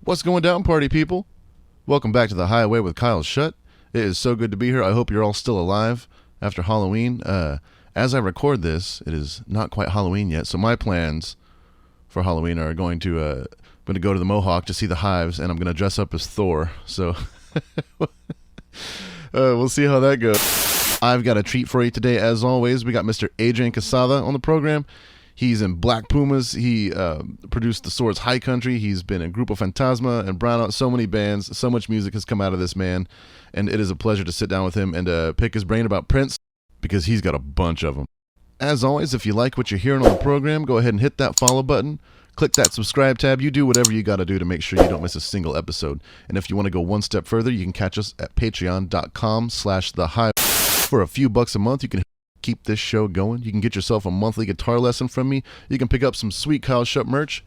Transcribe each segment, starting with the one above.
What's going down, party people? Welcome back to the Highway with Kyle Shutt. It is so good to be here. I hope you're all still alive after Halloween. As I record this, it is not quite Halloween yet, so my plans for Halloween are going to go to the Mohawk to see the Hives, and I'm going to dress up as Thor. So we'll see how that goes. I've got a treat for you today, as always. We got Mr. Adrian Quesada on the program. He's in Black Pumas. He produced the Swords High Country. He's been in Grupo Fantasma and Brownout. So many bands. So much music has come out of this man. And it is a pleasure to sit down with him and pick his brain about Prince, because he's got a bunch of them. As always, if you like what you're hearing on the program, go ahead and hit that follow button. Click that subscribe tab. You do whatever you got to do to make sure you don't miss a single episode. And if you want to go one step further, you can catch us at patreon.com/thehighway. For a few bucks a month, you can keep this show going. You can get yourself a monthly guitar lesson from me. You can pick up some sweet Kyle Shutt merch.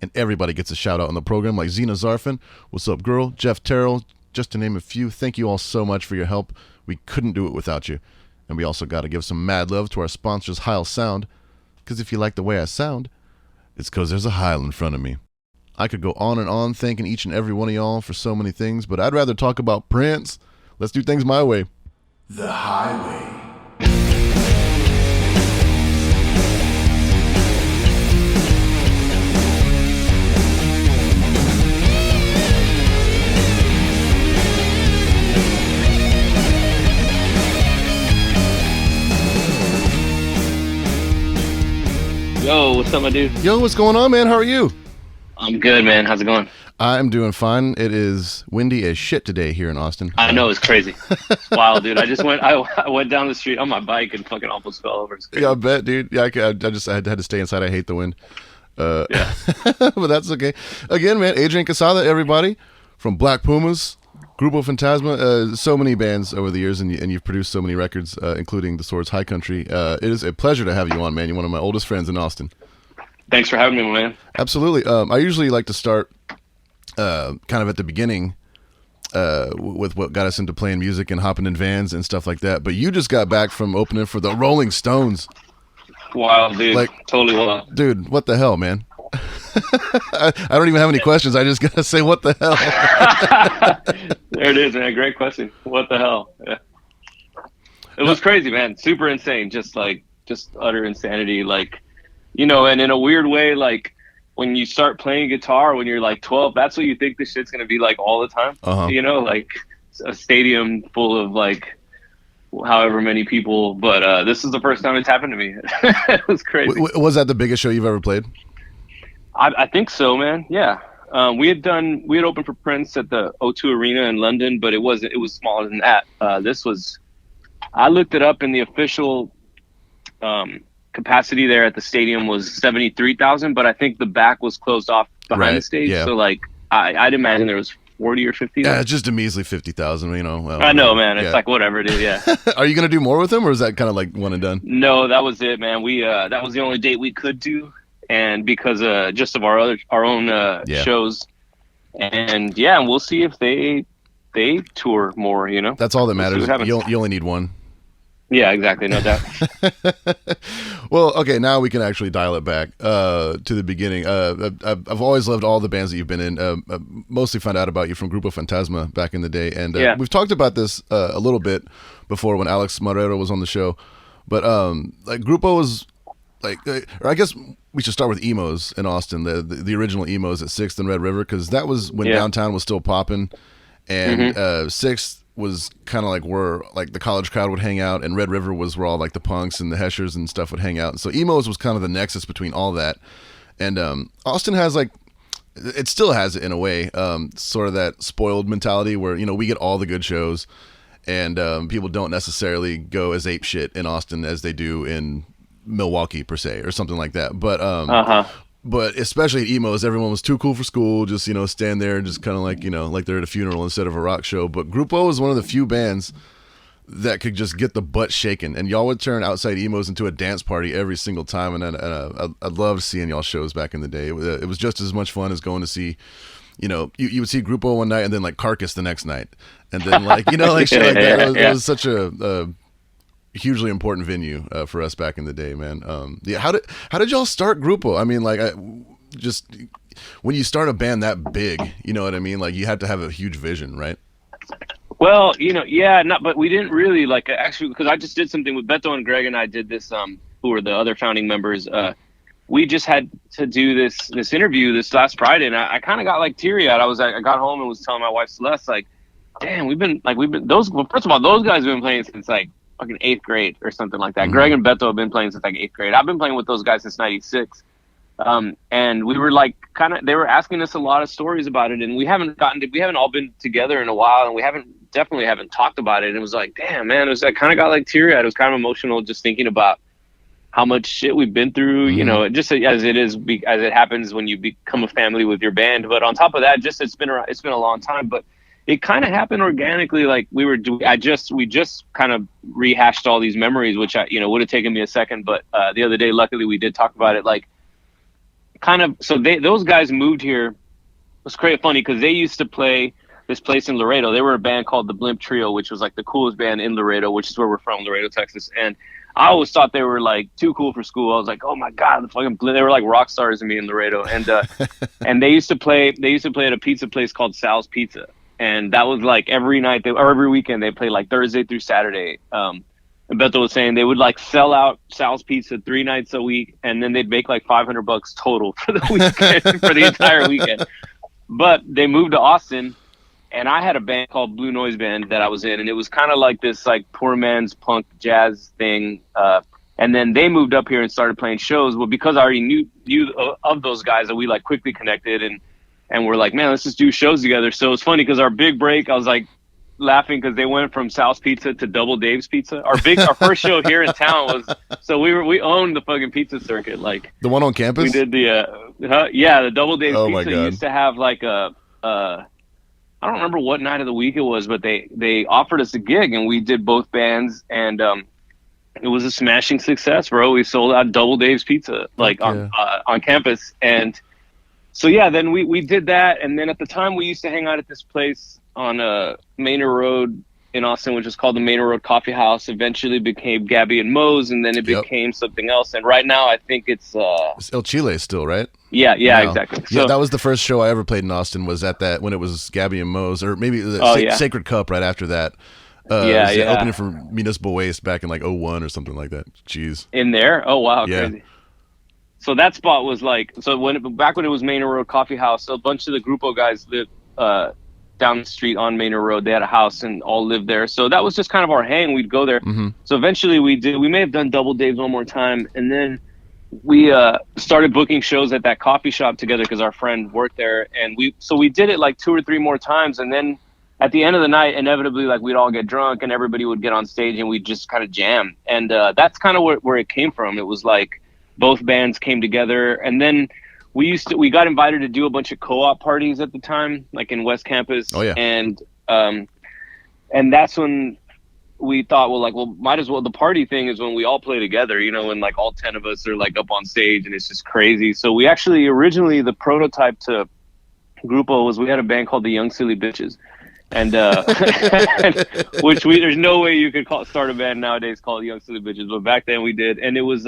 And everybody gets a shout out on the program, like Zena Zarfin, What's Up Girl, Jeff Terrell, just to name a few. Thank you all so much for your help. We couldn't do it without you. And we also got to give some mad love to our sponsors, Heil Sound. Because if you like the way I sound, it's because there's a Heil in front of me. I could go on and on thanking each and every one of y'all for so many things, but I'd rather talk about Prince. Let's do things my way. The Highway. Yo, what's up, my dude? Yo, what's going on, man? How are you? I'm good, man. How's it going? I'm doing fine. It is windy as shit today here in Austin. I know, it's crazy. It's wild, dude. I went down the street on my bike and fucking almost fell over. It's crazy. Yeah, I bet, dude. Yeah, I had to stay inside. I hate the wind. Yeah. But that's okay. Again, man, Adrian Quesada, everybody, from Black Pumas, Grupo Fantasma, so many bands over the years, and you've produced so many records, including the Swords High Country. It is a pleasure to have you on, man. You're one of my oldest friends in Austin. Thanks for having me, man. Absolutely. I usually like to start kind of at the beginning with what got us into playing music and hopping in vans and stuff like that. But you just got back from opening for the Rolling Stones. Wild, dude. Like, totally wild. Dude, what the hell, man? I don't even have any questions. I just gotta say, what the hell? There it is, man. Great question. What the hell? Yeah. It was crazy, man. Super insane. Just utter insanity. Like, you know, and in a weird way, like when you start playing guitar when you're like 12, that's what you think this shit's gonna be like all the time. Uh-huh. You know, like a stadium full of like however many people. But this is the first time it's happened to me. It was crazy. Was that the biggest show you've ever played? I think so, man. Yeah. We had opened for Prince at the O2 Arena in London, but it was smaller than that. I looked it up, and the official capacity there at the stadium was 73,000, but I think the back was closed off behind the stage. Yeah. So like, I'd imagine there was 40 or 50. Yeah, it's just a measly 50,000, you know. Well, I know, man. It's like whatever, dude. Yeah. Are you going to do more with them, or is that kind of like one and done? No, that was it, man. We that was the only date we could do. And because just of our own shows, and we'll see if they tour more. You know, that's all that matters. You only need one. Yeah, exactly. No doubt. Well, okay, now we can actually dial it back to the beginning. I've always loved all the bands that you've been in. Mostly found out about you from Grupo Fantasma back in the day, and we've talked about this a little bit before when Alex Marrero was on the show. But like Grupo was like, or I guess we should start with emos in Austin, the original emos at 6th and Red River, because that was when downtown was still popping, and 6th was kind of like where like the college crowd would hang out, and Red River was where all like the punks and the Heshers and stuff would hang out. So emos was kind of the nexus between all that, and Austin has like, it still has it in a way, sort of that spoiled mentality where, you know, we get all the good shows, and people don't necessarily go as ape shit in Austin as they do in Milwaukee per se, or something like that. But but especially at emos, everyone was too cool for school, just, you know, stand there and just kind of like, you know, like they're at a funeral instead of a rock show. But Grupo was one of the few bands that could just get the butt shaken, and y'all would turn outside emos into a dance party every single time. And I loved seeing y'all shows back in the day. It was just as much fun as going to see, you know, you would see Grupo one night and then like Carcass the next night, and then like, you know, like shit like that. It was such a hugely important venue for us back in the day, man. How did y'all start Grupo? I mean, like, just when you start a band that big, you know what I mean? Like you have to have a huge vision, right? Well, but we didn't really like actually, because I just did something with Beto and Greg, and I did this. Who were the other founding members? We just had to do this interview this last Friday, and I kind of got like teary eyed. I got home and was telling my wife Celeste, like, damn, we've been those. Well, first of all, those guys have been playing since like fucking 8th grade or something like that. Mm-hmm. Greg and Beto have been playing since like 8th grade. I've been playing with those guys since '96. And we were like they were asking us a lot of stories about it, and we haven't all been together in a while, and we definitely haven't talked about it. And it was like, damn, man, I kind of got like teary eyed. It was kind of emotional just thinking about how much shit we've been through, mm-hmm. Just as it happens when you become a family with your band. But on top of that, it's been a long time, but it kind of happened organically. Like we just kind of rehashed all these memories, which would have taken me a second. But the other day, luckily we did talk about it. Like kind of, so those guys moved here. It was quite funny because they used to play this place in Laredo. They were a band called the Blimp Trio, which was like the coolest band in Laredo, which is where we're from, Laredo, Texas. And I always thought they were like too cool for school. I was like, oh my God, they were like rock stars to me in Laredo. And and they used to play at a pizza place called Sal's Pizza. And that was like every night or every weekend they played like Thursday through Saturday. And Beto was saying they would like sell out Sal's Pizza 3 nights a week, and then they'd make like $500 total for the weekend for the entire weekend. But they moved to Austin. And I had a band called Blue Noise Band that I was in, and it was kind of like this like poor man's punk jazz thing. And then they moved up here and started playing shows. Well, because I already knew of those guys, that we like quickly connected, and we're like, man, let's just do shows together. So it's funny because our big break, I was like laughing because they went from Sal's Pizza to Double Dave's Pizza. Our first show here in town was, so we owned the fucking pizza circuit, like the one on campus. We did the Double Dave's Pizza used to have like I don't remember what night of the week it was, but they offered us a gig, and we did both bands, and it was a smashing success, bro. We sold out Double Dave's Pizza on campus, and so yeah, then we did that, and then at the time we used to hang out at this place on Manor Road in Austin, which was called the Manor Road Coffee House. Eventually became Gabby and Moe's, and then it became something else. And right now I think it's El Chile still, right? Yeah, exactly. So, yeah, that was the first show I ever played in Austin, was at that when it was Gabby and Moe's, or maybe Sacred Cup right after that. Opening for Municipal Waste back in like 01 or something like that. Jeez. In there? Oh wow, yeah. Crazy. So that spot was like, back when it was Manor Road Coffee House, a bunch of the Grupo guys lived down the street on Manor Road. They had a house and all lived there. So that was just kind of our hang. We'd go there. Mm-hmm. So eventually we may have done Double Dave's one more time. And then we started booking shows at that coffee shop together because our friend worked there. And we did it like 2 or 3 more times. And then at the end of the night, inevitably, like we'd all get drunk and everybody would get on stage and we'd just kind of jam. And that's kind of where it came from. It was like both bands came together. And then we got invited to do a bunch of co-op parties at the time, like in West Campus. Oh yeah. And that's when we thought, might as well. The party thing is when we all play together, and like all 10 of us are like up on stage and it's just crazy. So we actually originally, the prototype to Grupo was, we had a band called the Young Silly Bitches. And which there's no way you could start a band nowadays called Young Silly Bitches, but back then we did. And it was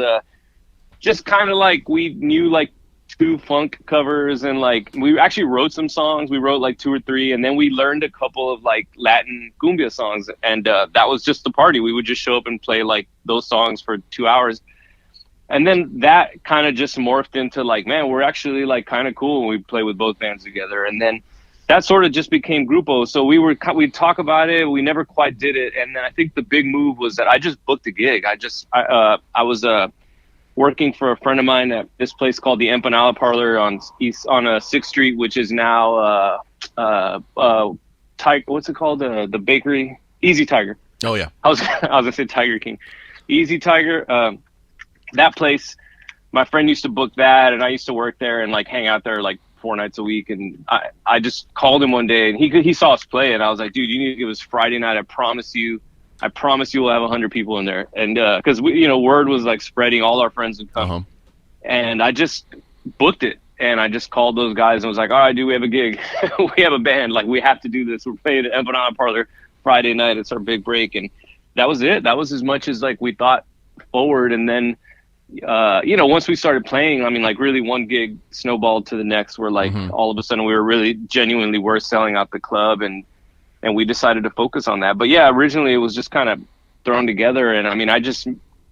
just kind of like, we knew like 2 funk covers, and like we actually wrote some songs. We wrote like 2 or 3, and then we learned a couple of like Latin cumbia songs, and that was just the party. We would just show up and play like those songs for 2 hours, and then that kind of just morphed into like, man, we're actually like kind of cool when we play with both bands together. And then that sort of just became Grupo. So we'd talk about it, we never quite did it. And then I think the big move was that I just booked a gig. I was working for a friend of mine at this place called the Empanada Parlor on 6th Street, which is now what's it called? The bakery, Easy Tiger. Oh yeah. I was gonna say Tiger King, Easy Tiger. That place, my friend used to book that, and I used to work there and like hang out there like 4 nights a week. And I just called him one day, and he saw us play, and I was like, dude, you need to give us Friday night. I promise you we'll have 100 people in there. And because word was like spreading, all our friends would come. Uh-huh. And I just booked it, and I just called those guys and was like, all right, dude, we have a gig. We have a band, like we have to do this. We're playing at Empanada Parlor Friday night. It's our big break. And that was it. That was as much as like we thought forward. And then once we started playing, I mean, like really one gig snowballed to the next where like all of a sudden we were really genuinely were selling out the club, and we decided to focus on that. But yeah, originally it was just kind of thrown together, and I mean, I just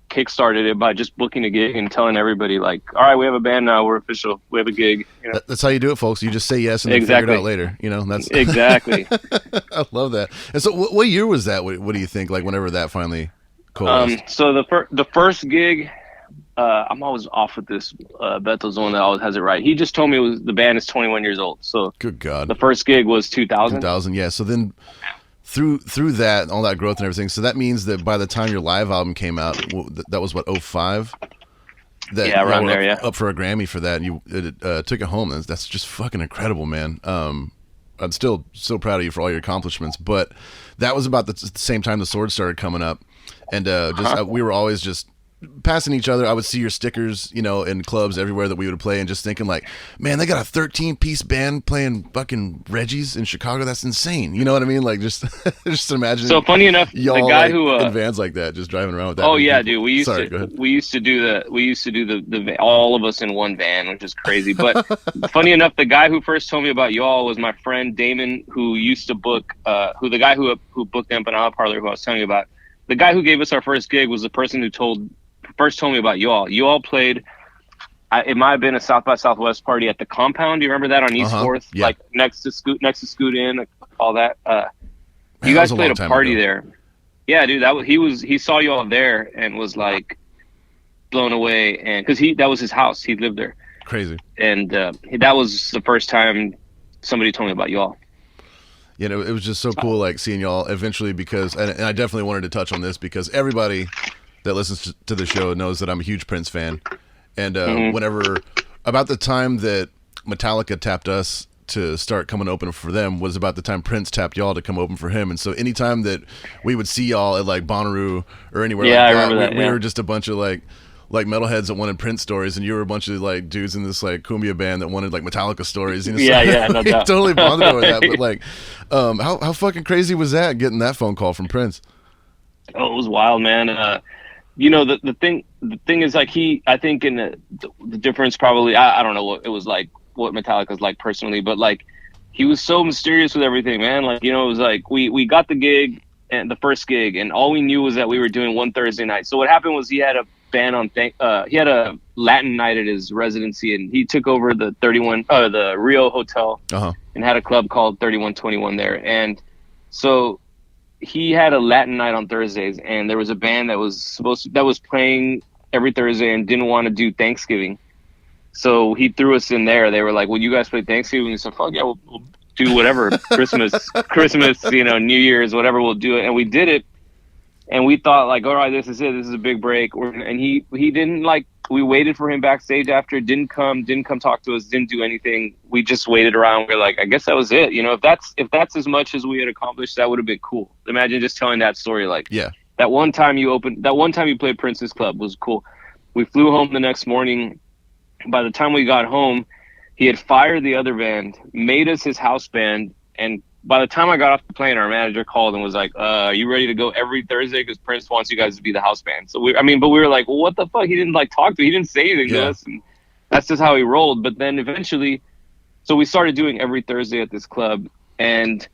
kickstarted it by just booking a gig and telling everybody like, all right, we have a band now, we're official, we have a gig. That's how you do it, folks. You just say yes and then figure it out later. That's exactly. I love that. And so what year was that? What do you think, like whenever that finally coalesced? So the first gig, I'm always off with this. Beto's the one that always has it right. He just told me the band is 21 years old. So good God, the first gig was 2000. 2000, yeah. So then through that, all that growth and everything. So that means that by the time your live album came out, that was what, 05? Yeah, around there, yeah. Up for a Grammy for that, and you took it home. That's just fucking incredible, man. I'm still so proud of you for all your accomplishments. But that was about the same time the Sword started coming up, and we were always just passing each other. I would see your stickers, in clubs everywhere that we would play, and just thinking like, man, they got a 13-piece band playing fucking Reggie's in Chicago. That's insane. You know what I mean? Like just imagine. So funny enough, y'all the guy in vans like that, just driving around with that. Oh yeah, dude. We used to do the all of us in one van, which is crazy. But funny enough, the guy who first told me about y'all was my friend Damon, who used to book, the guy who booked the Empanada Parlor, who I was telling you about. The guy who gave us our first gig was the person who first told me about you all. You all played. It might have been a South by Southwest party at the Compound. Do you remember that on East 4th? Yeah. Like next to Scoot In, all that. You guys played a party there. Yeah, dude. He saw you all there and was like blown away, and because that was his house. He lived there. Crazy. And that was the first time somebody told me about you all. It was just so cool, like seeing y'all eventually, because, and I definitely wanted to touch on this because everybody that listens to the show knows that I'm a huge Prince fan. And whenever, about the time that Metallica tapped us to start coming open for them was about the time Prince tapped y'all to come open for him. And so anytime that we would see y'all at like Bonnaroo or anywhere like that, we were just a bunch of like metalheads that wanted Prince stories, and you were a bunch of like dudes in this like cumbia band that wanted like Metallica stories. No doubt. Totally bonded over that. But like, how fucking crazy was that, getting that phone call from Prince? Oh, it was wild, man. The thing is like I think in the difference probably, I don't know what it was like, what Metallica's like personally, but like he was so mysterious with everything, man. Like, it was like we got the gig, and the first gig, and all we knew was that we were doing one Thursday night. So what happened was he had a band he had a Latin night at his residency, and he took over the the Rio Hotel and had a club called 3121 there. And so he had a Latin night on Thursdays, and there was a band that was playing every Thursday and didn't want to do Thanksgiving. So he threw us in there. They were like, "Will you guys play Thanksgiving?" We said, "Fuck yeah, we'll do whatever." Christmas, New Year's, whatever, we'll do it. And we did it. And we thought like, all right, this is it. This is a big break. And he didn't like. We waited for him backstage after. Didn't come talk to us. Didn't do anything. We just waited around. We're like, I guess that was it. If that's as much as we had accomplished, that would have been cool. Imagine just telling that story. Like, yeah, that one time you played Prince's Club was cool. We flew home the next morning. By the time we got home, he had fired the other band, made us his house band, and by the time I got off the plane, our manager called and was like, are you ready to go every Thursday? Because Prince wants you guys to be the house band. So but we were like, well, what the fuck? He didn't he didn't say anything to us. And that's just how he rolled. But then eventually, so we started doing every Thursday at this club. And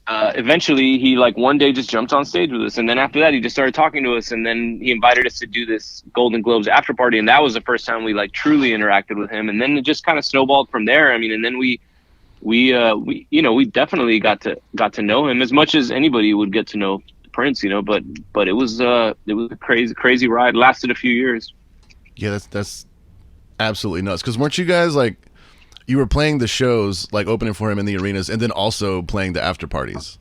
eventually he like one day just jumped on stage with us. And then after that, he just started talking to us. And then he invited us to do this Golden Globes after party. And that was the first time we like truly interacted with him. And then it just kind of snowballed from there. And then we definitely got to know him as much as anybody would get to know Prince, but it was a crazy ride. It lasted a few years. Yeah, that's absolutely nuts. Because weren't you guys like, you were playing the shows, like opening for him in the arenas, and then also playing the after parties?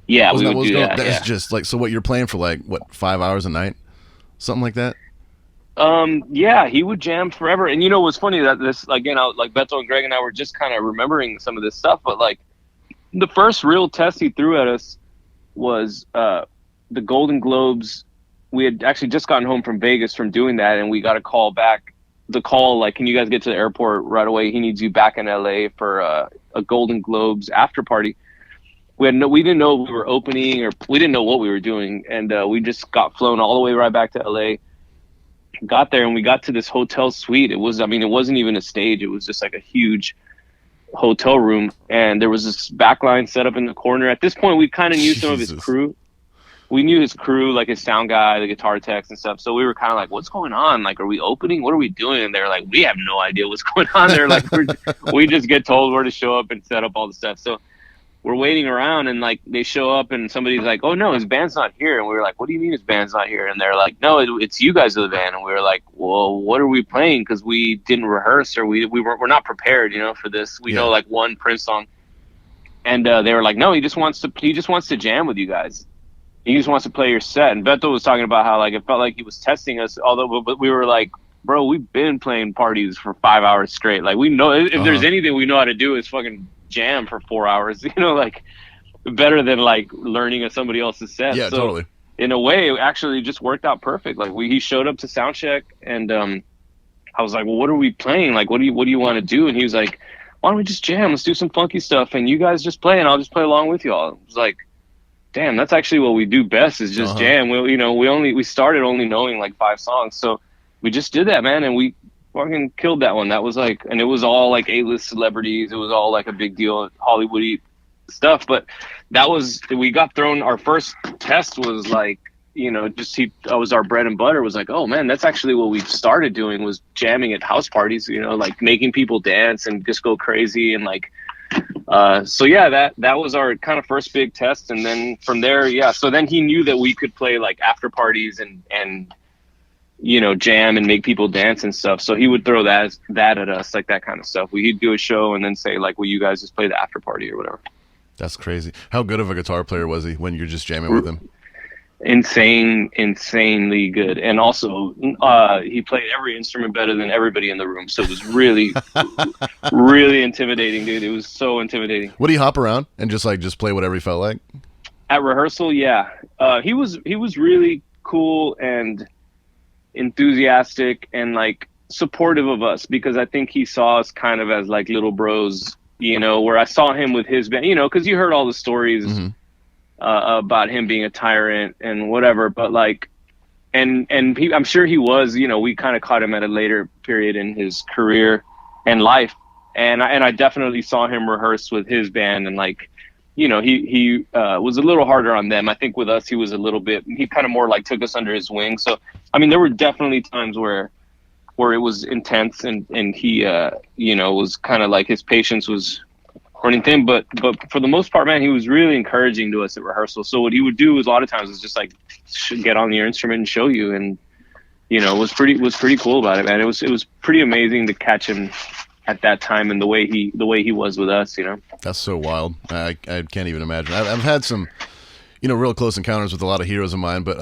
Yeah, we would do that. That's just like, so what, you're playing for like, what, 5 hours a night? Something like that? Yeah, he would jam forever. And what's funny that this, again, like Beto and Greg and I were just kind of remembering some of this stuff, but like the first real test he threw at us was the Golden Globes. We had actually just gotten home from Vegas from doing that, and we got a call back. The call, like, can you guys get to the airport right away? He needs you back in LA for a Golden Globes after party. We didn't know we were opening, or we didn't know what we were doing, and we just got flown all the way right back to LA. got there and we got to this hotel suite. It wasn't even a stage. It was just like a huge hotel room, and there was this backline set up in the corner. At this point, we kind of knew some of his crew. We knew his crew, like his sound guy, the guitar techs and stuff. So we were kind of like, what's going on? Like, are we opening? What are we doing? And they're like, we have no idea what's going on. They're like, we just get told where to show up and set up all the stuff. So we're waiting around, and like they show up and somebody's like, oh no, his band's not here. And we were like, what do you mean his band's not here? And they're like, no, it's you guys are the band. And we were like, well, what are we playing? Because we didn't rehearse, or we're not prepared, for this. We know like one Prince song. And they were like, no, he just wants to jam with you guys. He just wants to play your set. And Beto was talking about how like it felt like he was testing us, but we were like, bro, we've been playing parties for 5 hours straight. Like, we know if there's anything we know how to do is fucking jam for 4 hours, like better than like learning somebody else's set. Yeah, so totally. In a way, it actually just worked out perfect. Like he showed up to sound check, and I was like, well, what are we playing? Like, what do you want to do? And he was like, why don't we just jam? Let's do some funky stuff, and you guys just play, and I'll just play along with y'all. I was like, damn, that's actually what we do best, is just jam. We started only knowing like 5 songs, so we just did that, man, and we fucking killed that one. That was like, and it was all like A-list celebrities. It was all like a big deal, Hollywoody stuff. But we got thrown. Our first test was like, that was our bread and butter. Was like, oh man, that's actually what we started doing, was jamming at house parties. Like making people dance and just go crazy, and like, so yeah, that was our kind of first big test. And then from there, so then he knew that we could play like after parties and jam and make people dance and stuff. So he would throw that at us, like that kind of stuff. He'd do a show and then say like, will you guys just play the after party or whatever. That's crazy. How good of a guitar player was he when you're just jamming with him? Insanely good. And also he played every instrument better than everybody in the room. So it was really, really intimidating, dude. It was so intimidating. Would he hop around and just play whatever he felt like? At rehearsal, yeah. He was really cool and enthusiastic and like supportive of us, because I think he saw us kind of as like little bros, where I saw him with his band, because you heard all the stories about him being a tyrant and whatever, but like, and I'm sure he was, we kind of caught him at a later period in his career and life, and I definitely saw him rehearse with his band, and like, he was a little harder on them. I think with us, he kind of more like took us under his wing. So, I mean, there were definitely times where it was intense, and he, was kind of like his patience was running thin. But for the most part, man, he was really encouraging to us at rehearsal. So what he would do is a lot of times is just like get on your instrument and show you, and was pretty cool about it, man. It was pretty amazing to catch him at that time, and the way he was with us, That's so wild. I can't even imagine. I've had some, real close encounters with a lot of heroes of mine, but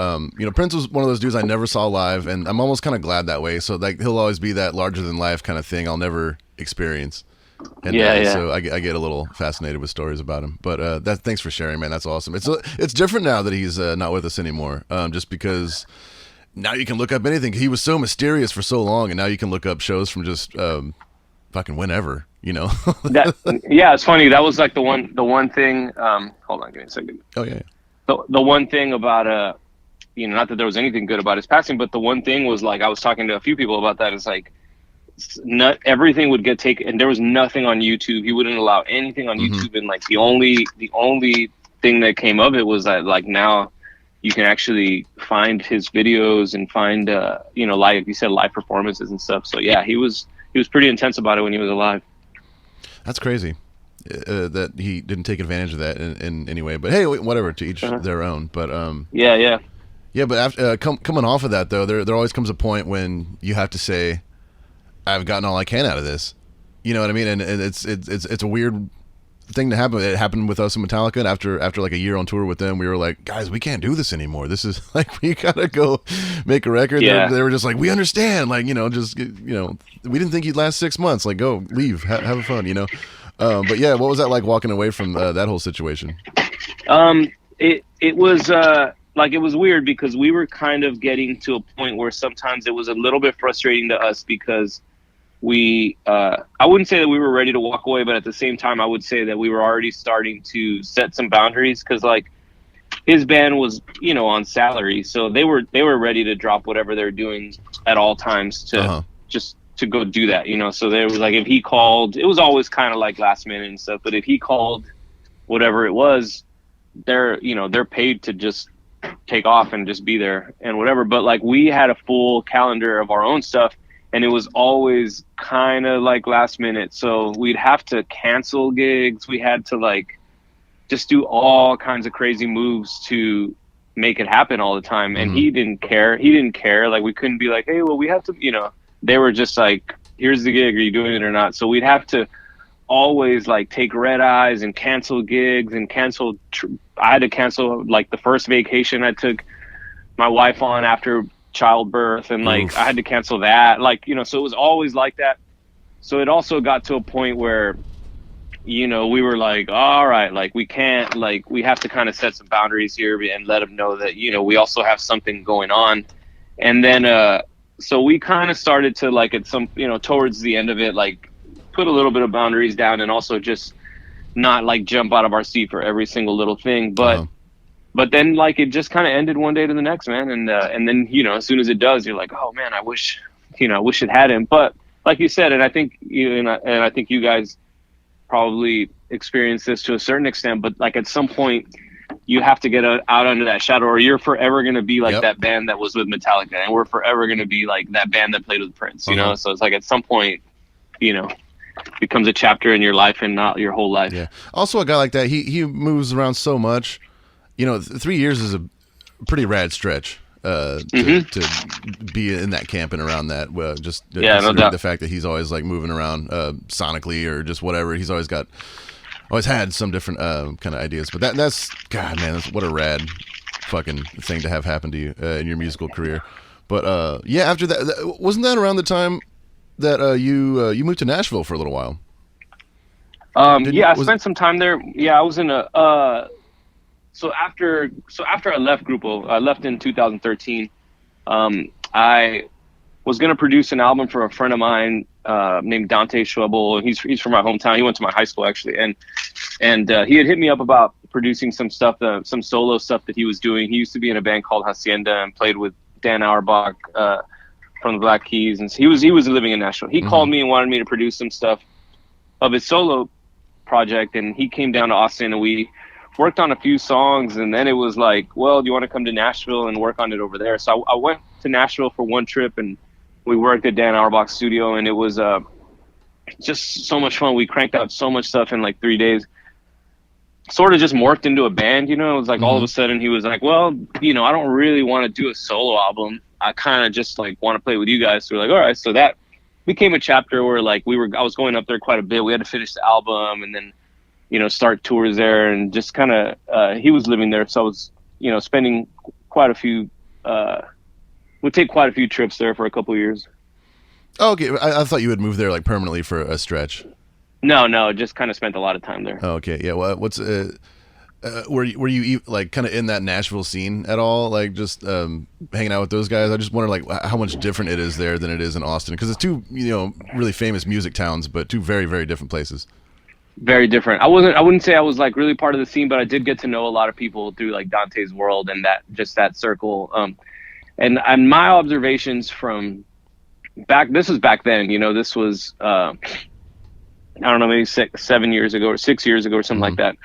Prince was one of those dudes I never saw live, and I'm almost kind of glad that way. So like he'll always be that larger than life kind of thing I'll never experience. And so I get a little fascinated with stories about him. But thanks for sharing, man. That's awesome. It's different now that he's not with us anymore. Just because now you can look up anything. He was so mysterious for so long, and now you can look up shows from just fucking whenever, It's funny. That was like the one thing. Hold on, give me a second. Oh yeah. The one thing about not that there was anything good about his passing, but the one thing was like I was talking to a few people about that. It's like not everything would get taken, and there was nothing on YouTube. He wouldn't allow anything on YouTube, and like the only thing that came of it was that like now you can actually find his videos and find live, you said, live performances and stuff. So yeah, he was pretty intense about it when he was alive. That's crazy that he didn't take advantage of that in any way. But hey, whatever, to each their own. But yeah. But after coming off of that though, there always comes a point when you have to say, I've gotten all I can out of this. You know what I mean? And it's a weird thing to happen. It happened with us in Metallica, and after like a year on tour with them, we were like, guys, we can't do this anymore. This is like, we gotta go make a record. Yeah. They were just like, we understand, like, we didn't think you'd last 6 months. Like, go, leave, have fun, But yeah, what was that like walking away from that whole situation? It was like, it was weird because we were kind of getting to a point where sometimes it was a little bit frustrating to us because we I wouldn't say that we were ready to walk away, but at the same time I would say that we were already starting to set some boundaries, because like his band was, on salary, so they were ready to drop whatever they're doing at all times to just to go do that, So there was like, if he called, it was always kind of like last minute and stuff, but if he called whatever it was, they're paid to just take off and just be there and whatever. But like, we had a full calendar of our own stuff, and it was always kind of like last minute, so we'd have to cancel gigs. We had to like just do all kinds of crazy moves to make it happen all the time. And he didn't care. Like, we couldn't be like, hey, well, we have to, they were just like, here's the gig, are you doing it or not? So we'd have to always like take red eyes and cancel gigs and I had to cancel like the first vacation I took my wife on after childbirth, and like I had to cancel that, like, so it was always like that. So it also got to a point where, we were like, all right, like, we can't, like, we have to kind of set some boundaries here and let them know that, we also have something going on. And then so we kind of started to, like, at some, towards the end of it, like, put a little bit of boundaries down, and also just not like jump out of our seat for every single little thing. But then, like, it just kind of ended one day to the next, man. And then, as soon as it does, you're like, oh man, I wish it hadn't. But like you said, and I think I think you guys probably experience this to a certain extent, but like, at some point you have to get out under that shadow, or you're forever going to be like that band that was with Metallica, and we're forever going to be like that band that played with Prince, So it's like, at some point, becomes a chapter in your life and not your whole life. Yeah. Also, a guy like that, he moves around so much. 3 years is a pretty rad stretch to be in that camp and around that. Just considering the fact that he's always like moving around sonically or just whatever. He's always had some different kind of ideas. But that's God, man, what a rad fucking thing to have happen to you in your musical career. But after that, wasn't that around the time that you moved to Nashville for a little while? I spent some time there. Yeah, I was in a. So after I left Grupo, I left in 2013. I was gonna produce an album for a friend of mine named Dante Schwebel. He's from my hometown. He went to my high school, actually, and he had hit me up about producing some stuff, some solo stuff that he was doing. He used to be in a band called Hacienda and played with Dan Auerbach from the Black Keys, and he was living in Nashville. He called me and wanted me to produce some stuff of his solo project, and he came down to Austin, and we worked on a few songs, and then it was like, well, do you want to come to Nashville and work on it over there? So I went to Nashville for one trip, and we worked at Dan Auerbach's studio, and it was just so much fun. We cranked out so much stuff in like 3 days. Sort of just morphed into a band, It was like all of a sudden he was like, well, I don't really want to do a solo album. I kind of just like want to play with you guys. So we're like, all right. So that became a chapter where like I was going up there quite a bit. We had to finish the album and then, start tours there, and just kind of, he was living there. So I was, spending quite a few, would take quite a few trips there for a couple of years. Oh, okay. I thought you would move there like permanently for a stretch. No, just kind of spent a lot of time there. Oh, okay. Yeah. Well, what's, were you like kind of in that Nashville scene at all? Like just hanging out with those guys? I just wonder like how much different it is there than it is in Austin, because it's two really famous music towns, but two very, very different places. Very different. I wouldn't say I was like really part of the scene, but I did get to know a lot of people through like Dante's world and that circle. And my observations from this was back then. This was I don't know, maybe 7 years ago or 6 years ago or something like that.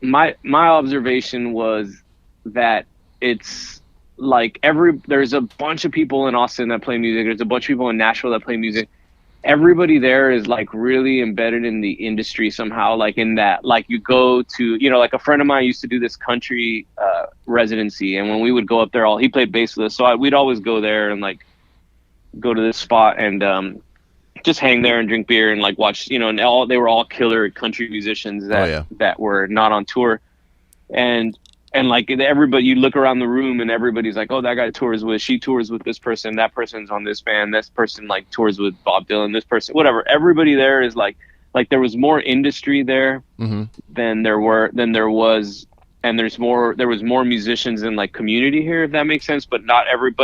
My observation was that it's like there's a bunch of people in Austin that play music. There's a bunch of people in Nashville that play music. Everybody there is like really embedded in the industry somehow, like in that, like you go to, like a friend of mine used to do this country residency. And when we would go up there, he played bass with us. So we'd always go there and like go to this spot and just hang there and drink beer and like watch, and they were all killer country musicians that were not on tour. And like everybody, you look around the room and everybody's like, oh, that guy she tours with this person, that person's on this band, this person like tours with Bob Dylan, this person, whatever. Everybody there is like there was more industry there than there was, and there was more musicians in like community here, if that makes sense. But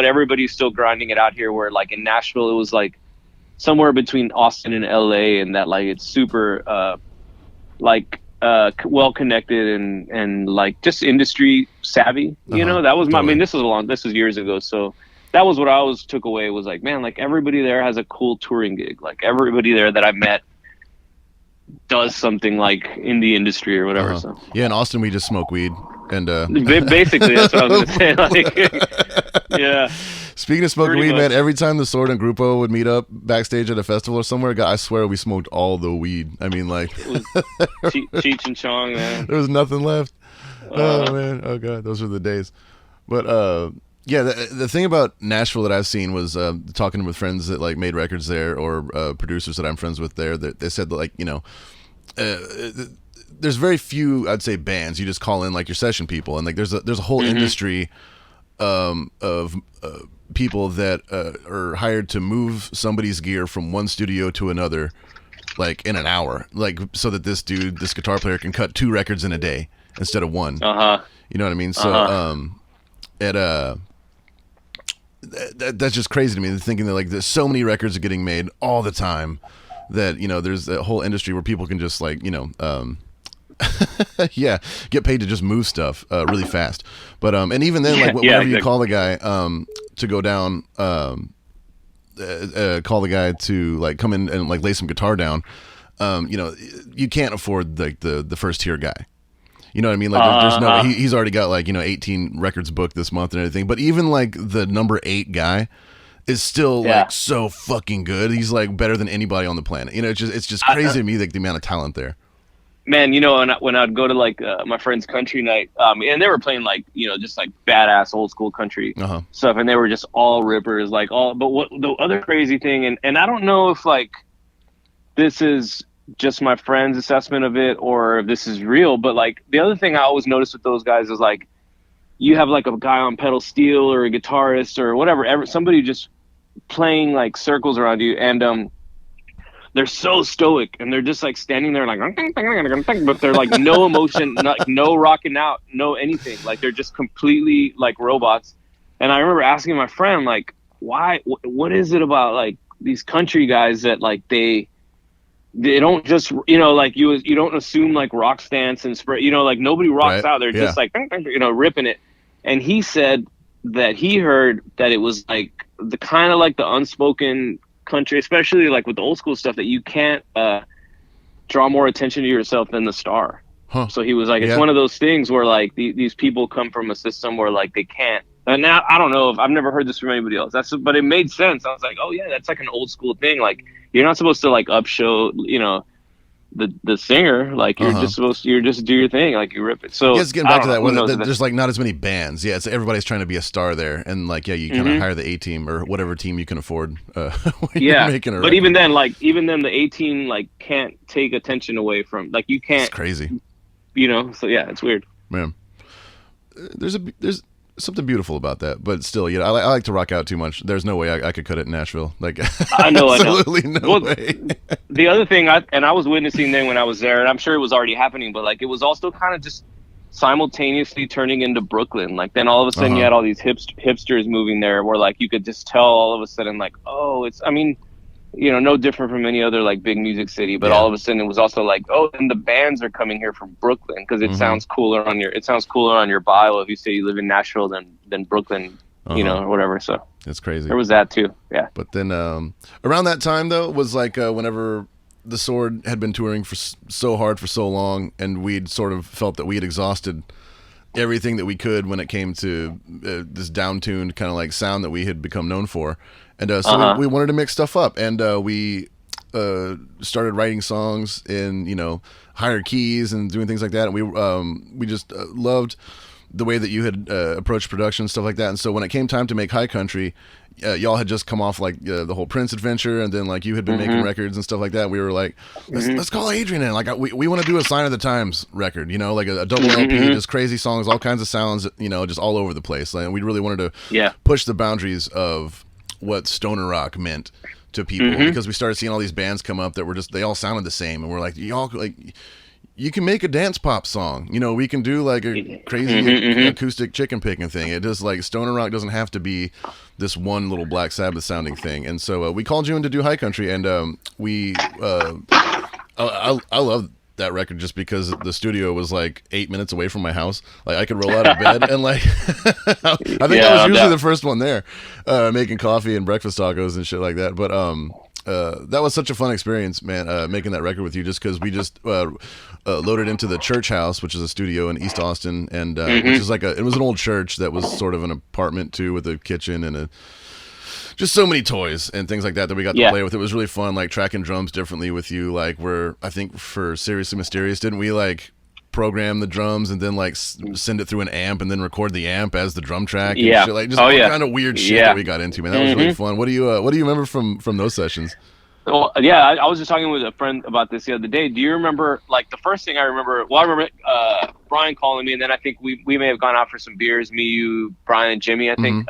everybody's still grinding it out here, where like in Nashville, it was like somewhere between Austin and LA, and that like it's super like well connected and like just industry savvy. You know, that was my. Totally. I mean, this was years ago, so that was what I always took away. Was like, man, like everybody there has a cool touring gig. Like everybody there that I met does something like in the industry or whatever. So yeah, in Austin we just smoke weed and basically that's what I was gonna say. Like, yeah. Speaking of smoking Pretty weed, much. man, every time the Sword and Grupo would meet up backstage at a festival or somewhere, God, I swear we smoked all the weed. I mean, like, It was Cheech and Chong, man. there was nothing left. Oh man, oh god, those were the days. But yeah, the thing about Nashville that I've seen was talking with friends that like made records there or producers that I'm friends with there. That they said that, like, you know, there's very few, I'd say, bands. You just call in like your session people, and like there's a whole industry of people that are hired to move somebody's gear from one studio to another, like in an hour, like so that this guitar player can cut 2 records in a day instead of 1. You know what I mean? So that's just crazy to me, thinking that like there's so many records are getting made all the time that, you know, there's a whole industry where people can just like, you know, yeah, get paid to just move stuff really fast. But and even then, like whenever you call the guy to go down, call the guy to like come in and like lay some guitar down, you know, you can't afford like the first tier guy. You know what I mean? Like there's no, he's already got like, you know, 18 records booked this month and everything. But even like the number 8 guy is still like so fucking good. He's like better than anybody on the planet. You know, it's just crazy to me, like the amount of talent there. Man, you know, when I'd go to like my friend's country night, and they were playing like, you know, just like badass old school country stuff, and they were just all rippers, like all. But what the other crazy thing, and I don't know if like this is just my friend's assessment of it or if this is real, but like the other thing I always notice with those guys is like you have like a guy on pedal steel or a guitarist or whatever, somebody just playing like circles around you, and they're so stoic and they're just like standing there like, but they're like no emotion, no rocking out, no anything. Like they're just completely like robots. And I remember asking my friend, like, why, what is it about like these country guys that like they don't just, you know, like you don't assume like rock stance and spray, you know, like nobody rocks out. They're just like, you know, ripping it. And he said that he heard that it was like the kind of like the unspoken country, especially like with the old school stuff, that you can't draw more attention to yourself than the star. So he was like, it's one of those things where like these people come from a system where like they can't. And now I don't know if I've never heard this from anybody else. But it made sense. I was like, oh yeah, that's like an old school thing. Like you're not supposed to like upshow, you know, the singer. Like you're just supposed to, just do your thing. Like you rip it. So it's getting back to that. There's like not as many bands. Yeah, it's everybody's trying to be a star there, and like you kind of hire the A team or whatever team you can afford. When you're making a record. Even then, the A team like can't take attention away from, like you can't. It's crazy. You know, so yeah, it's weird. Man, there's something beautiful about that, but still, I like to rock out too much. There's no way I could cut it in Nashville. Like, I know, absolutely no way. The other thing, I was witnessing then when I was there, and I'm sure it was already happening, but like it was also kind of just simultaneously turning into Brooklyn. Like then all of a sudden you had all these hipsters moving there, where like you could just tell all of a sudden like, oh, it's, I mean, you know, no different from any other like big music city, but all of a sudden it was also like, oh, and the bands are coming here from Brooklyn because it sounds cooler on your bio if you say you live in Nashville than Brooklyn, you know, or whatever. So it's crazy. There was that too. Yeah. But then around that time though was like whenever the Sword had been touring for so hard for so long, and we'd sort of felt that we had exhausted everything that we could when it came to this down-tuned kind of like sound that we had become known for. And so we wanted to mix stuff up, and we started writing songs in, you know, higher keys and doing things like that. And we just loved the way that you had approached production, stuff like that. And so when it came time to make High Country, y'all had just come off like the whole Prince adventure, and then like you had been making records and stuff like that. We were like, let's call Adrian in. Like we want to do a Sign of the Times record, you know, like a double LP, just crazy songs, all kinds of sounds, you know, just all over the place. Like, we really wanted to push the boundaries of what stoner rock meant to people, because we started seeing all these bands come up that were just, they all sounded the same, and we're like, y'all, like, you can make a dance pop song, you know, we can do like a crazy acoustic chicken picking thing. It just, like, stoner rock doesn't have to be this one little Black Sabbath sounding thing. And so we called you in to do High Country, and I love that record just because the studio was like 8 minutes away from my house. Like I could roll out of bed and like I think I was usually the first one there, making coffee and breakfast tacos and shit like that. But that was such a fun experience, man, making that record with you, just because we just loaded into the Church House, which is a studio in East Austin, and which is like it was an old church that was sort of an apartment too, with a kitchen and just so many toys and things like that we got to play with. It was really fun, like tracking drums differently with you. Like I think for Seriously Mysterious, didn't we like program the drums and then like send it through an amp and then record the amp as the drum track? And shit. Like just kind of weird shit that we got into, man. That was really fun. What do you remember from those sessions? Well, yeah, I was just talking with a friend about this the other day. Do you remember, like, the first thing I remember? Well, I remember Brian calling me, and then I think we may have gone out for some beers. Me, you, Brian, and Jimmy, I think.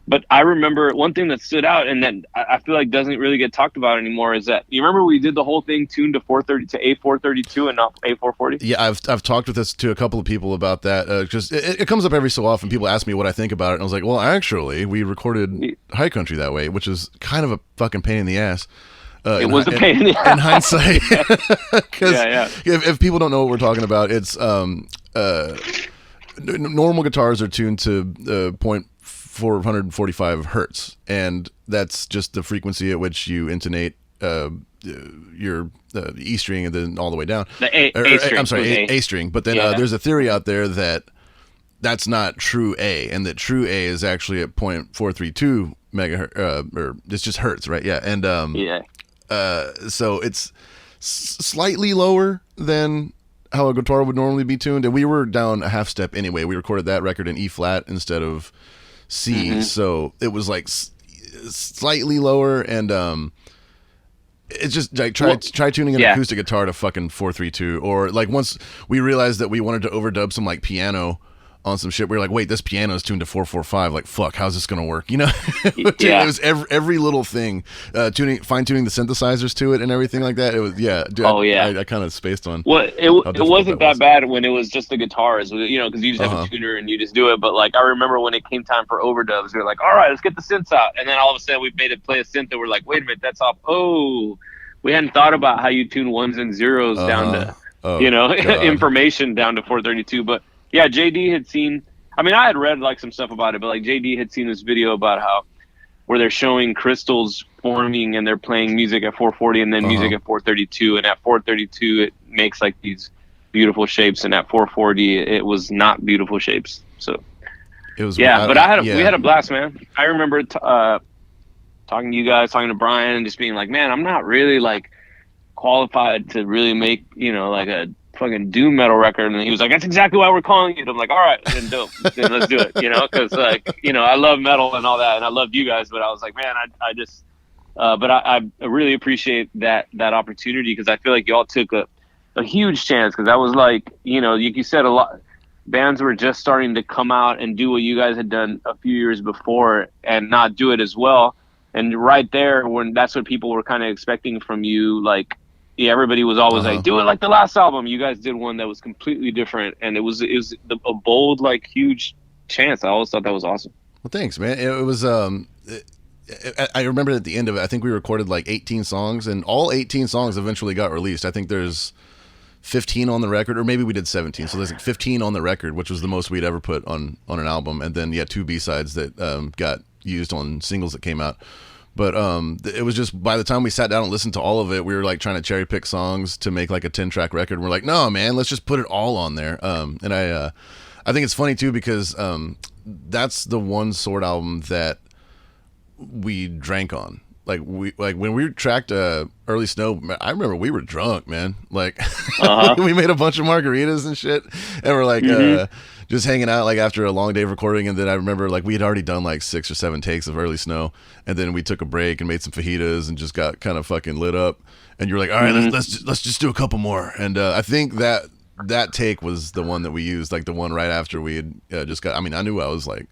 But I remember one thing that stood out, and that I feel like doesn't really get talked about anymore, is that you remember we did the whole thing tuned to A432 and not A440. Yeah, I've talked with this to a couple of people about that. Just it comes up every so often. People ask me what I think about it, and I was like, well, actually, we recorded High Country that way, which is kind of a fucking pain in the ass. It was a pain in the ass. In hindsight. If people don't know what we're talking about, it's normal guitars are tuned to 445 hertz, and that's just the frequency at which you intonate your E string and then all the way down. The A string. I'm sorry, A string. But then there's a theory out there that that's not true A, and that true A is actually at 0.432 megahertz, or it's just hertz, right? Yeah, and so it's slightly lower than how a guitar would normally be tuned, and we were down a half step anyway. We recorded that record in E flat instead of C, so it was like slightly lower, and it's just like try tuning an acoustic guitar to fucking 432, or like once we realized that we wanted to overdub some like piano on some shit, we were like, wait, this piano is tuned to 445. Like, fuck, how's this gonna work? You know, it was every little thing, fine tuning the synthesizers to it and everything like that. It was I kind of spaced on. Well, it wasn't that bad when it was just the guitars, you know, because you just have a tuner and you just do it. But like, I remember when it came time for overdubs, we were like, all right, let's get the synths out, and then all of a sudden we made it play a synth, and we're like, wait a minute, that's off. Oh, we hadn't thought about how you tune ones and zeros down to information down to 432, but. Yeah, JD had seen, I mean, I had read like some stuff about it, but like JD had seen this video about where they're showing crystals forming and they're playing music at 440 and then music at 432. And at 432, it makes like these beautiful shapes. And at 440, it was not beautiful shapes. So, it was, we had a blast, man. I remember talking to you guys, talking to Brian, and just being like, man, I'm not really like qualified to really make, you know, like a fucking doom metal record. And he was like, that's exactly why we're calling it. I'm like, all right, then dope, then let's do it, you know, because like, you know, I love metal and all that, and I loved you guys, but I was like, man, I just but I really appreciate that opportunity, because I feel like y'all took a huge chance, because that was like, you know, you said a lot bands were just starting to come out and do what you guys had done a few years before and not do it as well. And right there, when that's what people were kind of expecting from you, like, yeah, everybody was always like, do it like the last album. You guys did one that was completely different, and it was a bold, like, huge chance. I always thought that was awesome. Well, thanks, man. It was I remember at the end of it, I think we recorded like 18 songs, and all 18 songs eventually got released. I think there's 15 on the record, or maybe we did 17. So there's like 15 on the record, which was the most we'd ever put on an album, and then 2 B-sides that got used on singles that came out. But it was just, by the time we sat down and listened to all of it, we were like trying to cherry pick songs to make like a 10-track record. And we're like, no, man, let's just put it all on there. And I think it's funny too, because that's the one Sword album that we drank on. Like when we tracked Early Snow, I remember we were drunk, man. Like we made a bunch of margaritas and shit, and we're like just hanging out like after a long day of recording. And then I remember like we had already done like 6 or 7 takes of Early Snow, and then we took a break and made some fajitas and just got kind of fucking lit up. And you were like, all right, let's just do a couple more. And I think that take was the one that we used, like the one right after we had just got. I mean, I knew I was like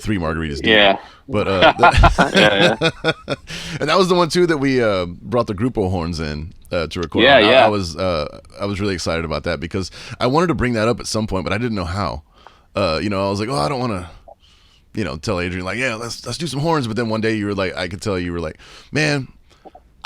3 margaritas deep. Yeah. But and that was the one too that we brought the Grupo horns in to record. Yeah, yeah. I was really excited about that, because I wanted to bring that up at some point, but I didn't know how. You know, I was like, oh, I don't want to, you know, tell Adrian like, yeah, let's do some horns. But then one day you were like, I could tell you were like, man,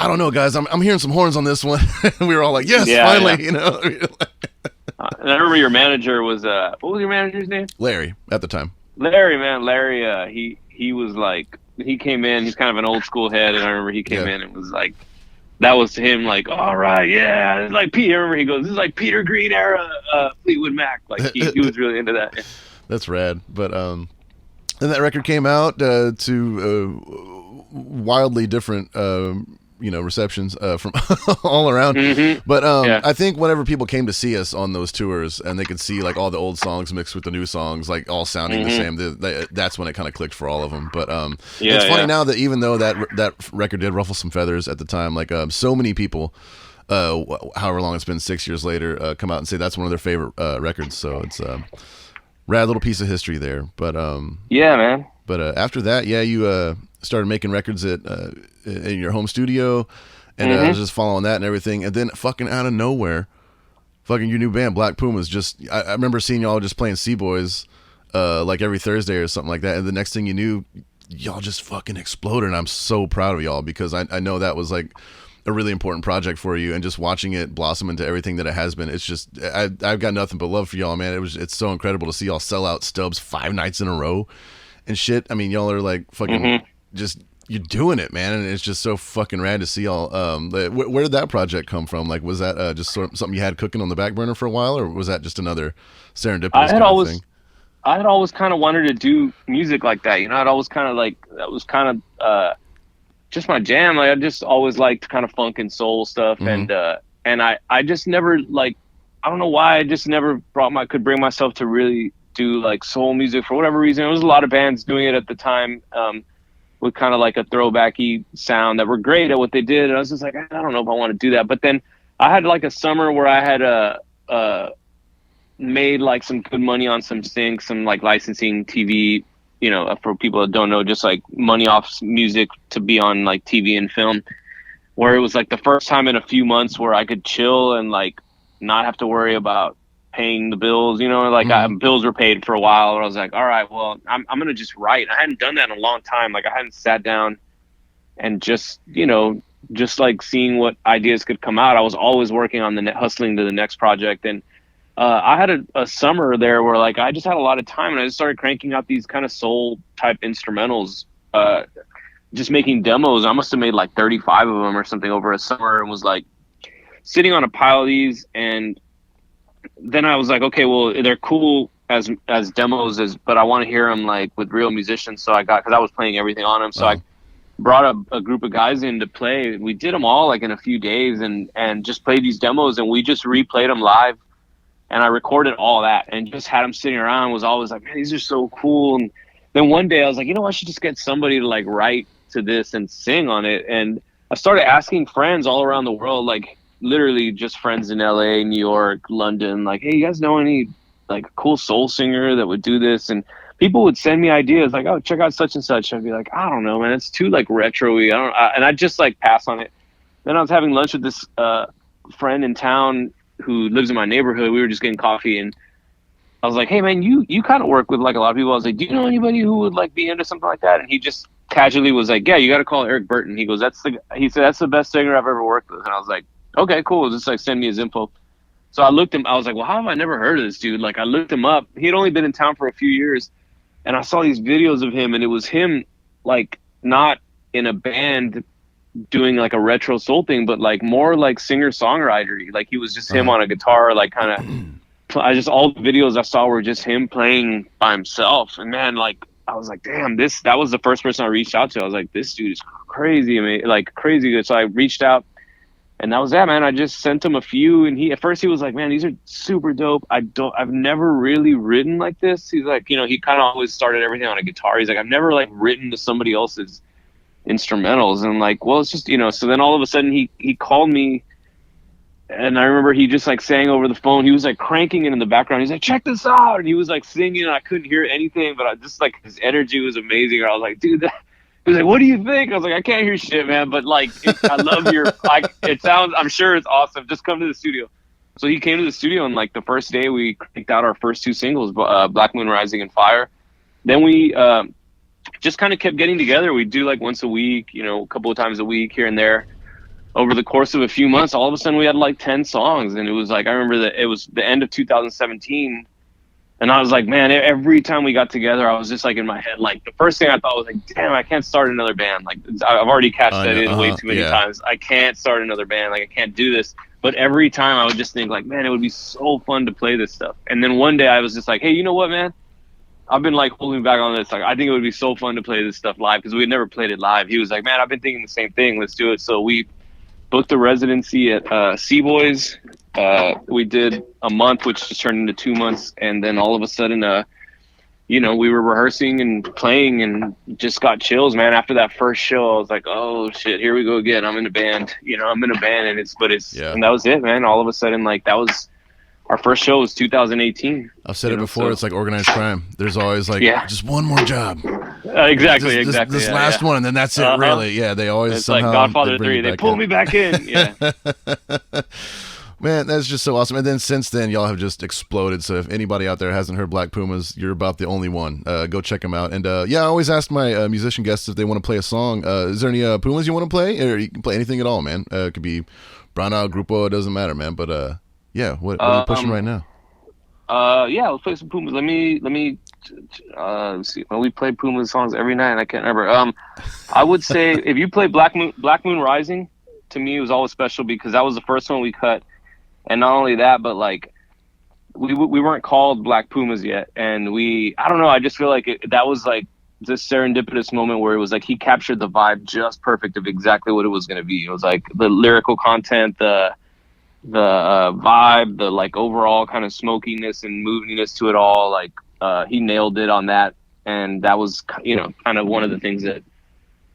I don't know, guys. I'm hearing some horns on this one. We were all like, yes, finally, you know. And I remember your manager was what was your manager's name? Larry at the time. Larry, man, Larry. He was like, he came in. He's kind of an old school head, and I remember he came in and was like, that was to him like, all right, yeah, it's like Peter. I remember he goes, this is like Peter Green era Fleetwood Mac. Like he was really into that. That's rad. But then that record came out to wildly different receptions from all around. Mm-hmm. But I think whenever people came to see us on those tours and they could see like all the old songs mixed with the new songs, like all sounding the same, that's when it kind of clicked for all of them. But it's funny now that even though that record did ruffle some feathers at the time, like so many people, however long it's been, 6 years later, come out and say that's one of their favorite records. So it's a rad little piece of history there. But yeah, man. But after that, you started making records at in your home studio, and I was just following that and everything. And then fucking out of nowhere, fucking your new band, Black Pumas, just I remember seeing y'all just playing C-Boys like every Thursday or something like that. And the next thing you knew, y'all just fucking exploded. And I'm so proud of y'all because I know that was like a really important project for you, and just watching it blossom into everything that it has been. It's just I've got nothing but love for y'all, man. It's so incredible to see y'all sell out Stubbs 5 nights in a row and shit. I mean, y'all are like fucking just, you're doing it, man, and it's just so fucking rad to see y'all. Where did that project come from? Like, was that just sort of something you had cooking on the back burner for a while, or was that just another serendipitous kind of thing? I had always kind of wanted to do music like that. You know, I'd always kind of like, that was kind of just my jam. Like, I just always liked kind of funk and soul stuff, and I just never, like, I don't know why, I just never could bring myself to really do like soul music for whatever reason. There was a lot of bands doing it at the time. With kind of like a throwbacky sound that were great at what they did. And I was just like, I don't know if I want to do that. But then I had like a summer where I had made like some good money on some syncs, some like licensing TV, you know, for people that don't know, just like money off music to be on like TV and film, where it was like the first time in a few months where I could chill and like not have to worry about paying the bills, you know, like bills were paid for a while, and I was like, all right, well, I'm gonna just write. I hadn't done that in a long time. Like, I hadn't sat down and just, you know, just like seeing what ideas could come out. I was always working on hustling to the next project, and I had a summer there where like I just had a lot of time, and I just started cranking out these kind of soul type instrumentals, just making demos. I must have made like 35 of them or something over a summer, and was like sitting on a pile of these. And then I was like, okay, well, they're cool as demos, but I want to hear them like with real musicians. So because I was playing everything on them. So I brought a group of guys in to play. We did them all like in a few days, and just played these demos, and we just replayed them live. And I recorded all that and just had them sitting around. Was always like, man, these are so cool. And then one day I was like, you know, I should just get somebody to like write to this and sing on it. And I started asking friends all around the world, like literally just friends in LA, New York, London, like, hey, you guys know any like cool soul singer that would do this? And people would send me ideas like, oh, check out such and such. I'd be like, I don't know, man, it's too like retro-y. And I'd just like pass on it. Then I was having lunch with this friend in town who lives in my neighborhood. We were just getting coffee, and I was like, hey man, you kind of work with like a lot of people. I was like, do you know anybody who would like be into something like that? And he just casually was like, yeah, you got to call Eric Burton. He goes, he said, that's the best singer I've ever worked with. And I was like, okay, cool. Just like send me his info. So I looked him. I was like, well, how have I never heard of this dude? Like, I looked him up. He had only been in town for a few years, and I saw these videos of him, and it was him like not in a band doing like a retro soul thing, but like more like singer songwriter. Like he was just him on a guitar, like kind of. All the videos I saw were just him playing by himself, and man, like I was like, damn, that was the first person I reached out to. I was like, this dude is crazy. I mean, like crazy good. So I reached out. And that was that, man. I just sent him a few, and at first he was like, man, these are super dope. I've never really written like this. He's like, you know, he kind of always started everything on a guitar. He's like, I've never like written to somebody else's instrumentals. And I'm like, well, it's just, you know. So then all of a sudden he called me, and I remember he just like sang over the phone. He was like cranking it in the background. He's like, check this out. And he was like singing, and I couldn't hear anything, but I just like, his energy was amazing. I was like, dude, he was like, what do you think? I was like, I can't hear shit, man. But like, I love your, like, it sounds, I'm sure it's awesome. Just come to the studio. So he came to the studio, and like the first day we cranked out our first two singles, Black Moon Rising and Fire. Then we just kind of kept getting together. We'd do like once a week, you know, a couple of times a week here and there. over the course of a few months, all of a sudden we had like 10 songs. And it was like, I remember that it was the end of 2017. And I was like, man, every time we got together, I was just like in my head, like the first thing I thought was like, damn, I can't start another band. Like I've already cashed that in way too many times. I can't start another band. Like I can't do this. But every time I would just think like, man, it would be so fun to play this stuff. And then one day I was just like, hey, you know what, man? I've been like holding back on this. Like, I think it would be so fun to play this stuff live because we had never played it live. He was like, man, I've been thinking the same thing. Let's do it. So we booked a residency at C-Boys. We did a month, which just turned into 2 months. And then all of a sudden, we were rehearsing and playing and just got chills, man. After that first show, I was like, oh shit, here we go again. I'm in a band, and and that was it, man. All of a sudden, like that was our first show was 2018. I've said it before. So, it's like organized crime. There's always like just one more job. Exactly. This last one, and then that's it. Really, they always. It's somehow, like Godfather 3. They pull me back in. Yeah. Man, that's just so awesome. And then since then, y'all have just exploded. So if anybody out there hasn't heard Black Pumas, you're about the only one. Go check them out. And I always ask my musician guests if they want to play a song. Is there any Pumas you want to play? Or you can play anything at all, man. It could be Brana, Grupo, it doesn't matter, man. But what are you pushing right now? Let's play some Pumas. Let me see. Well, we play Pumas songs every night, and I can't remember. I would say if you play Black Moon Rising, to me it was always special because that was the first one we cut. And not only that, but like we weren't called Black Pumas yet, and I don't know. I just feel like that was like this serendipitous moment where it was like he captured the vibe just perfect of exactly what it was going to be. It was like the lyrical content, the vibe, the like overall kind of smokiness and moviness to it all. Like he nailed it on that, and that was kind of one of the things that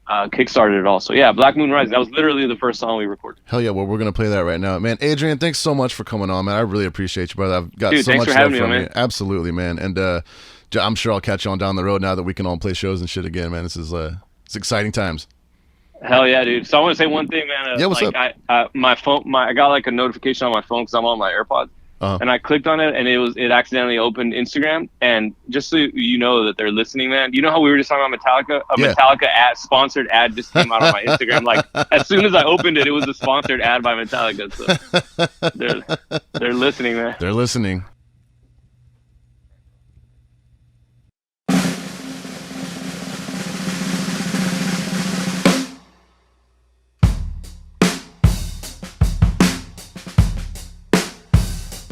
kickstarted it all. So yeah, Black Moon Rising, that was literally the first song we recorded. Hell yeah, well we're gonna play that right now, man. Adrian, thanks so much for coming on, man. I really appreciate you, brother. I've got so much love from you. Absolutely, man. And I'm sure I'll catch you on down the road now that we can all play shows and shit again, man. This is it's exciting times. Hell yeah, dude. So I want to say one thing, man. What's up? My phone, I got like a notification on my phone because I'm on my AirPods. And I clicked on it, and it accidentally opened Instagram. And just so you know that they're listening, man. You know how we were just talking about Metallica? Metallica sponsored ad just came out on my Instagram. Like as soon as I opened it, it was a sponsored ad by Metallica. So they're listening, man. They're listening.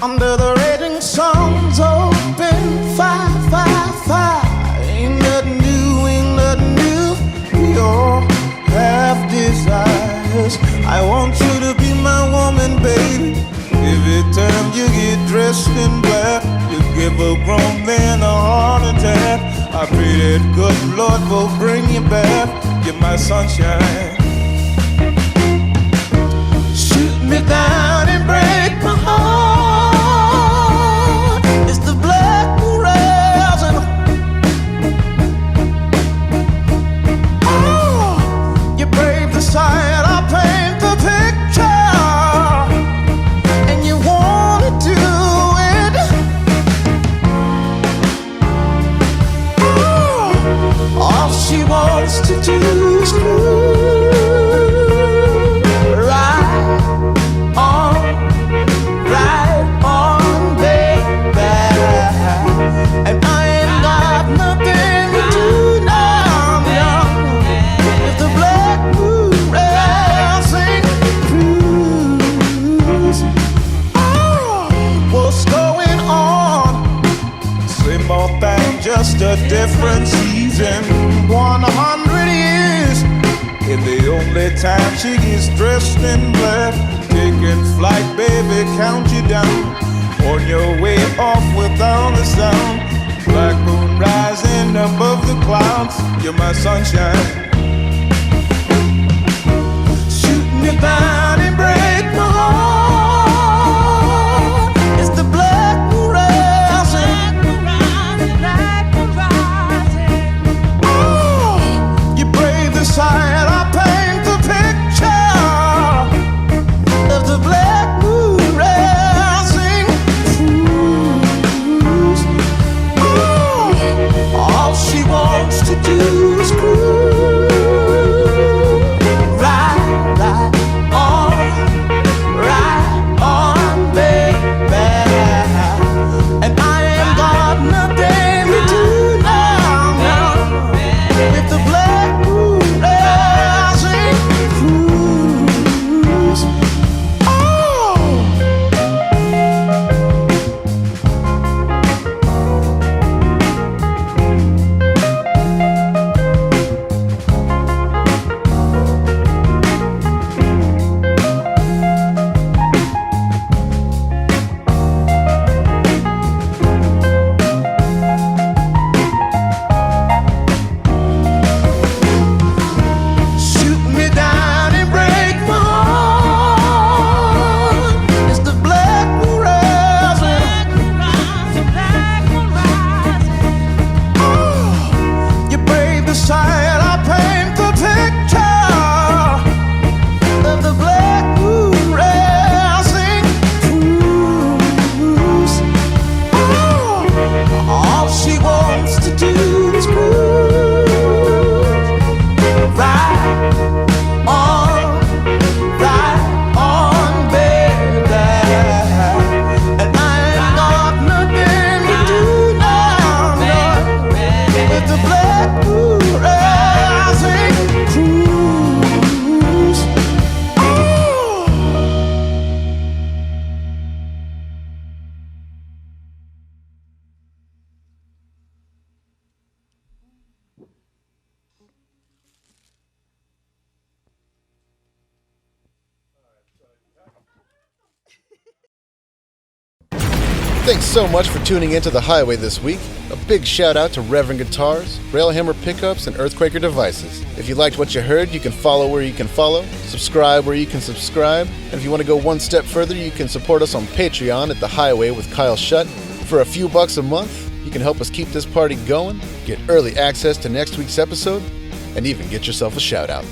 Under the raging sun's open fire. Ain't nothing new. We all have desires. I want you to be my woman, baby. Every time you get dressed in black, you give a grown man a heart attack. I pray that good Lord will bring you back. You're my sunshine. Shoot me down and break my heart. I paint the picture, and you wanna do it. All she wants to do is groove right on, baby. And I ain't got nothing to do now. If the black moon just a different season. 100 years, and the only time she gets dressed in black. Taking flight, baby, count you down. On your way off without a sound. Black moon rising above the clouds. You're my sunshine. Shoot me down and break my heart. It's the black moon rising. Side, I paint the picture of the black moon rising. All she wants to do is cruise right on. Thanks so much for tuning into The Highway this week. A big shout out to Reverend Guitars, Railhammer Pickups, and Earthquaker Devices. If you liked what you heard, you can follow where you can follow, subscribe where you can subscribe, and if you want to go one step further, you can support us on Patreon at The Highway with Kyle Shutt. For a few bucks a month, you can help us keep this party going, get early access to next week's episode, and even get yourself a shout out.